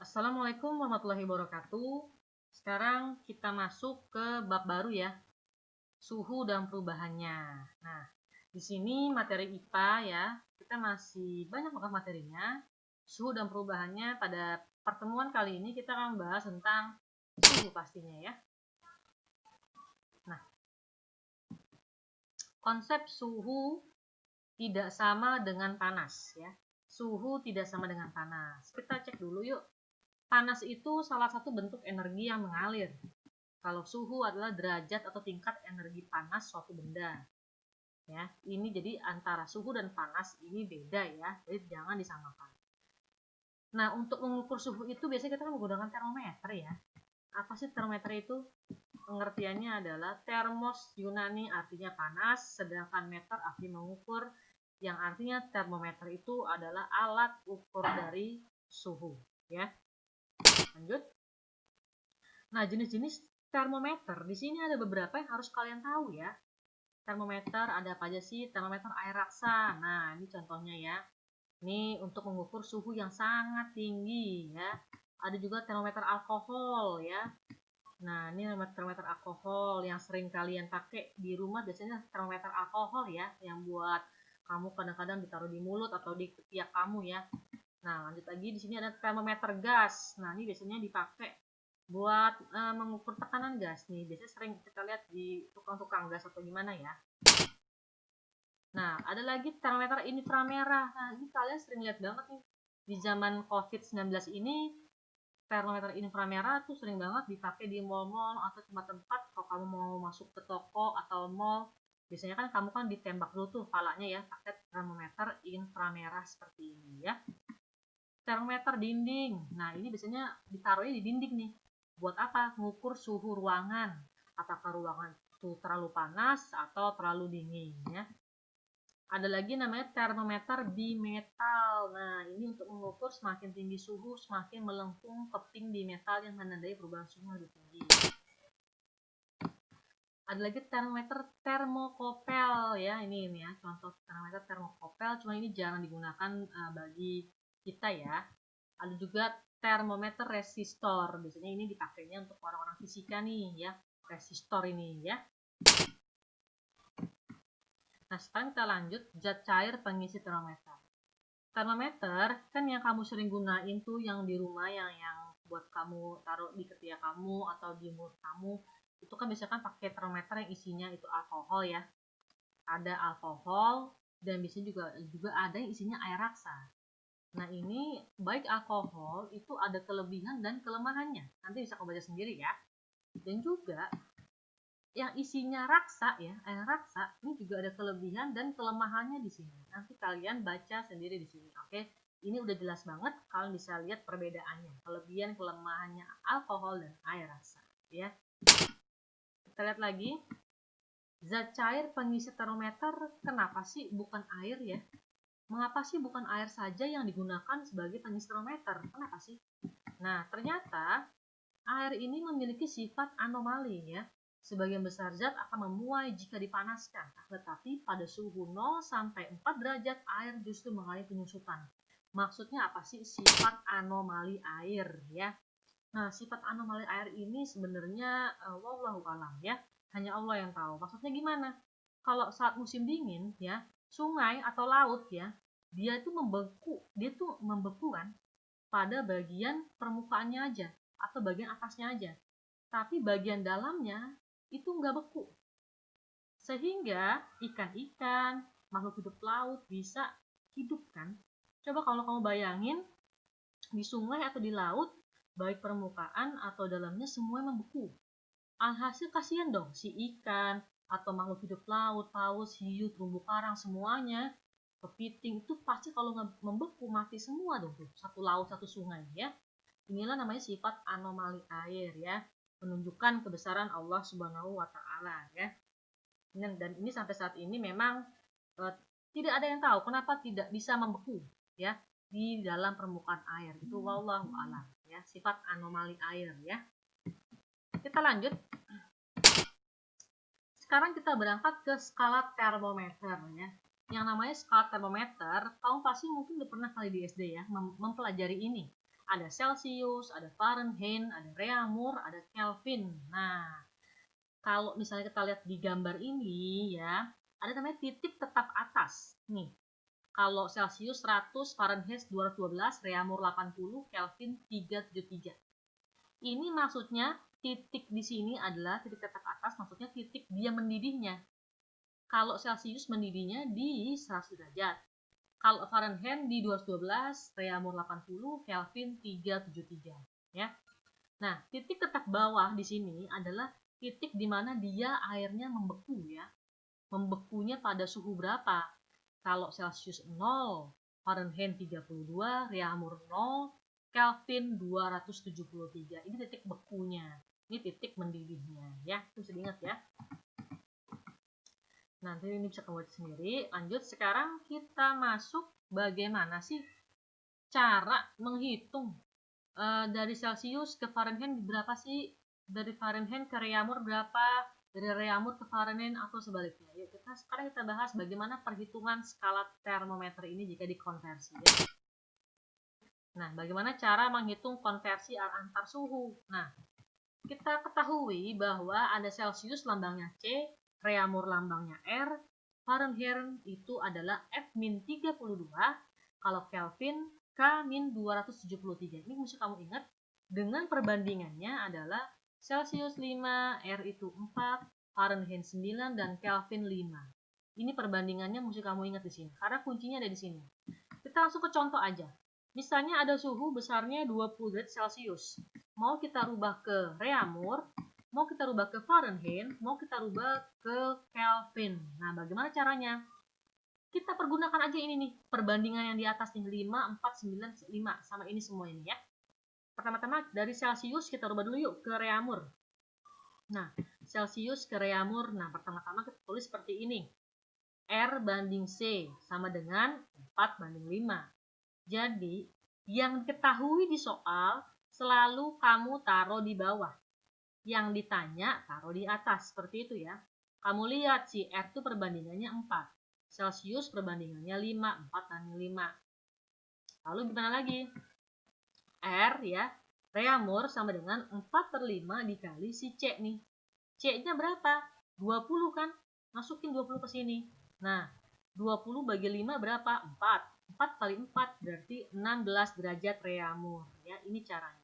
Assalamualaikum warahmatullahi wabarakatuh. Sekarang kita masuk ke bab baru ya, suhu dan perubahannya. Nah, di sini materi IPA ya, kita masih banyak banget materinya. Suhu dan perubahannya pada pertemuan kali ini kita akan bahas tentang suhu pastinya ya. Nah, konsep suhu tidak sama dengan panas ya. Suhu tidak sama dengan panas. Kita cek dulu yuk. Panas itu salah satu bentuk energi yang mengalir. Kalau suhu adalah derajat atau tingkat energi panas suatu benda. Ya, ini jadi antara suhu dan panas ini beda ya. Jadi jangan disamakan. Nah, untuk mengukur suhu itu biasanya kita kan menggunakan termometer ya. Apa sih termometer itu? Pengertiannya adalah termos Yunani artinya panas, sedangkan meter artinya mengukur, yang artinya termometer itu adalah alat ukur dari suhu ya. Lanjut. Nah, jenis-jenis termometer di sini ada beberapa yang harus kalian tahu ya. Termometer ada apa aja sih? Termometer air raksa. Nah, ini contohnya ya. Ini untuk mengukur suhu yang sangat tinggi ya. Ada juga termometer alkohol ya. Nah, ini termometer alkohol yang sering kalian pakai di rumah, biasanya termometer alkohol ya, yang buat kamu kadang-kadang ditaruh di mulut atau di ketiak kamu ya. Nah, lanjut lagi di sini ada termometer gas. Nah, ini biasanya dipakai buat mengukur tekanan gas nih. Biasanya sering kita lihat di tukang-tukang gas atau gimana ya. Nah, ada lagi termometer inframerah. Nah, ini kalian sering lihat banget nih. Di zaman COVID-19 ini, termometer inframerah tuh sering banget dipakai di mall-mall atau tempat-tempat kalau kamu mau masuk ke toko atau mall. Biasanya kan kamu kan ditembak dulu tuh palanya ya, pakai termometer inframerah seperti ini ya. Termometer dinding. Nah, ini biasanya ditaruhnya di dinding nih. Buat apa? Mengukur suhu ruangan. Apakah ruangan itu terlalu panas atau terlalu dingin ya. Ada lagi namanya termometer bimetal. Nah, ini untuk mengukur semakin tinggi suhu, semakin melengkung keping di metal yang menandai perubahan suhu lebih tinggi. Ada lagi termometer termokopel ya. Ini ya, contoh termometer termokopel, cuma ini jarang digunakan bagi kita ya. Ada juga termometer resistor. Biasanya ini dipakainya untuk orang-orang fisika nih ya. Resistor ini ya. Nah, sekarang kita lanjut zat cair pengisi termometer. Termometer kan yang kamu sering gunain tuh yang di rumah yang buat kamu taruh di ketiak kamu atau di mulut kamu. Itu kan biasanya kan pakai termometer yang isinya itu alkohol ya. Ada alkohol dan biasanya juga ada yang isinya air raksa. Nah, ini baik alkohol itu ada kelebihan dan kelemahannya. Nanti bisa kamu baca sendiri ya. Dan juga yang isinya raksa ya, air raksa, ini juga ada kelebihan dan kelemahannya di sini. Nanti kalian baca sendiri di sini, oke? Ini udah jelas banget, kalian bisa lihat perbedaannya, kelebihan kelemahannya alkohol dan air raksa, ya. Kita lihat lagi, zat cair pengisi termometer, kenapa sih bukan air ya? Mengapa sih bukan air saja yang digunakan sebagai pengisi termometer? Kenapa sih? Nah, ternyata air ini memiliki sifat anomali ya. Sebagian besar zat akan memuai jika dipanaskan, tetapi pada suhu 0 sampai 4 derajat air justru mengalami penyusutan. Maksudnya apa sih sifat anomali air ya? Nah, sifat anomali air ini sebenarnya wallahu alam ya, hanya Allah yang tahu. Maksudnya gimana? Kalau saat musim dingin ya, sungai atau laut ya, dia tuh membeku kan pada bagian permukaannya aja atau bagian atasnya aja. Tapi bagian dalamnya itu nggak beku. Sehingga ikan-ikan, makhluk hidup laut bisa hidup kan. Coba kalau kamu bayangin di sungai atau di laut, baik permukaan atau dalamnya semua membeku. Alhasil kasihan dong si ikan atau makhluk hidup laut, paus, hiu, terumbu karang semuanya. Kepiting itu pasti kalau membeku mati semua dong tuh. Satu laut, satu sungai ya. Inilah namanya sifat anomali air ya. Menunjukkan kebesaran Allah Subhanahu wa taala ya. Dan ini sampai saat ini memang tidak ada yang tahu kenapa tidak bisa membeku ya di dalam permukaan air. Itu wallahu alam ya, sifat anomali air ya. Kita lanjut. Sekarang kita berangkat ke skala termometer ya. Yang namanya skala termometer, kamu pasti mungkin udah pernah kali di SD ya mempelajari ini. Ada Celsius, ada Fahrenheit, ada Reaumur, ada Kelvin. Nah, kalau misalnya kita lihat di gambar ini ya, ada namanya titik tetap atas. Nih, kalau Celsius 100, Fahrenheit 212, Reaumur 80, Kelvin 373. Ini maksudnya titik di sini adalah titik tetap atas, maksudnya titik dia mendidihnya. Kalau Celsius mendidihnya di 100 derajat. Kalau Fahrenheit di 212, Reaumur 80, Kelvin 373 ya. Nah, titik tetap bawah di sini adalah titik di mana dia airnya membeku ya. Membekunya pada suhu berapa? Kalau Celsius 0, Fahrenheit 32, Reaumur 0, Kelvin 273. Ini titik bekunya. Ini titik mendidihnya ya. Itu bisa diingat ya. Nanti ini bisa kamu baca sendiri. Lanjut, sekarang kita masuk bagaimana sih cara menghitung dari Celsius ke Fahrenheit berapa sih? Dari Fahrenheit ke Reaumur berapa? Dari Reaumur ke Fahrenheit atau sebaliknya? Yuk, sekarang kita bahas bagaimana perhitungan skala termometer ini jika dikonversi ya. Nah, bagaimana cara menghitung konversi antar suhu? Nah, kita ketahui bahwa ada Celsius lambangnya C, Reaumur lambangnya R, Fahrenheit itu adalah F-32, kalau Kelvin K-273. Ini mesti kamu ingat, dengan perbandingannya adalah Celsius 5, R itu 4, Fahrenheit 9, dan Kelvin 5. Ini perbandingannya mesti kamu ingat di sini, karena kuncinya ada di sini. Kita langsung ke contoh aja. Misalnya ada suhu besarnya 20 derajat Celsius. Mau kita rubah ke Reaumur, mau kita rubah ke Fahrenheit, mau kita rubah ke Kelvin. Nah, bagaimana caranya? Kita pergunakan aja ini nih, perbandingan yang di atas nih, 5, 4, 9, 5, sama ini semua ini ya. Pertama-tama dari Celsius kita rubah dulu yuk ke Reaumur. Nah, Celsius ke Reaumur, nah pertama-tama kita tulis seperti ini. R banding C sama dengan 4 banding 5. Jadi, yang diketahui di soal selalu kamu taruh di bawah. Yang ditanya taruh di atas, seperti itu ya. Kamu lihat si R itu perbandingannya 4. Celsius perbandingannya 5, 4 banding 5. Lalu gimana lagi? R ya, Reaumur sama dengan 4/5 dikali si C nih. C-nya berapa? 20 kan? Masukin 20 ke sini. Nah, 20 bagi 5 berapa? 4. 4 kali 4 berarti 16 derajat Reaumur. Ya, ini caranya.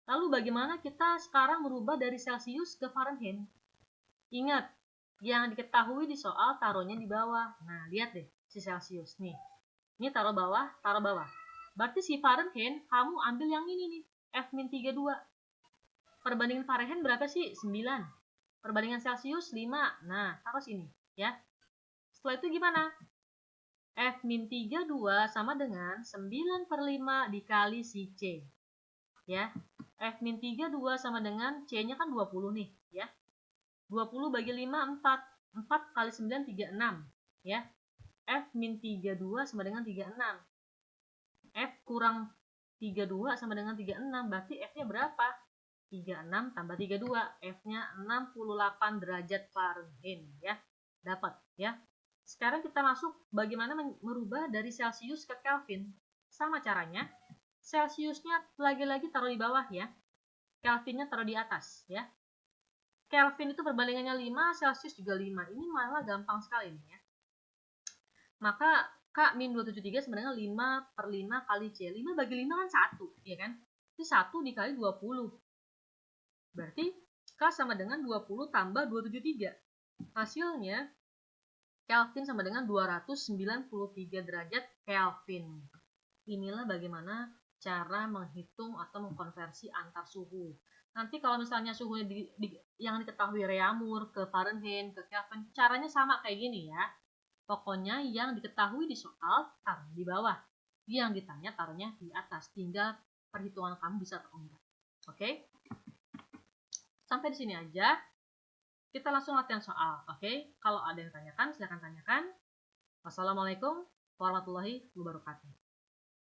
Lalu bagaimana kita sekarang merubah dari Celsius ke Fahrenheit? Ingat, yang diketahui di soal taruhnya di bawah. Nah, lihat deh si Celsius nih. Ini taruh bawah, taruh bawah. Berarti si Fahrenheit kamu ambil yang ini nih, F-32. Perbandingan Fahrenheit berapa sih? 9. Perbandingan Celsius 5. Nah, taruh sini ya. Setelah itu gimana? F-32 sama dengan 9/5 dikali si C. Ya. F-32 sama dengan C-nya kan 20 nih, ya. 20 bagi 5 4. 4 kali 9 36, ya. F-32 sama dengan 36. F kurang 32 sama dengan 36, berarti F-nya berapa? 36 tambah 32, F-nya 68 derajat Fahrenheit, ya. Dapat, ya. Sekarang kita masuk bagaimana merubah dari Celsius ke Kelvin. Sama caranya, Celsiusnya lagi-lagi taruh di bawah ya. Kelvinnya taruh di atas ya. Kelvin itu perbandingannya 5, Celsius juga 5. Ini malah gampang sekali nih ya. Maka K-273 sama dengan 5/5 kali C. 5 bagi 5 kan 1, ya kan? Ini 1 dikali 20. Berarti K sama dengan 20 tambah 273. Hasilnya Kelvin sama dengan 293 derajat Kelvin. Inilah bagaimana cara menghitung atau mengkonversi antar suhu. Nanti kalau misalnya suhunya yang diketahui Reaumur ke Fahrenheit ke Kelvin, caranya sama kayak gini ya. Pokoknya yang diketahui di soal taruh di bawah, yang ditanya taruhnya di atas. Tinggal perhitungan kamu bisa atau enggak. Oke? Sampai di sini aja. Kita langsung latihan soal, oke? Kalau ada yang tanyakan, silakan tanyakan. Wassalamualaikum warahmatullahi wabarakatuh.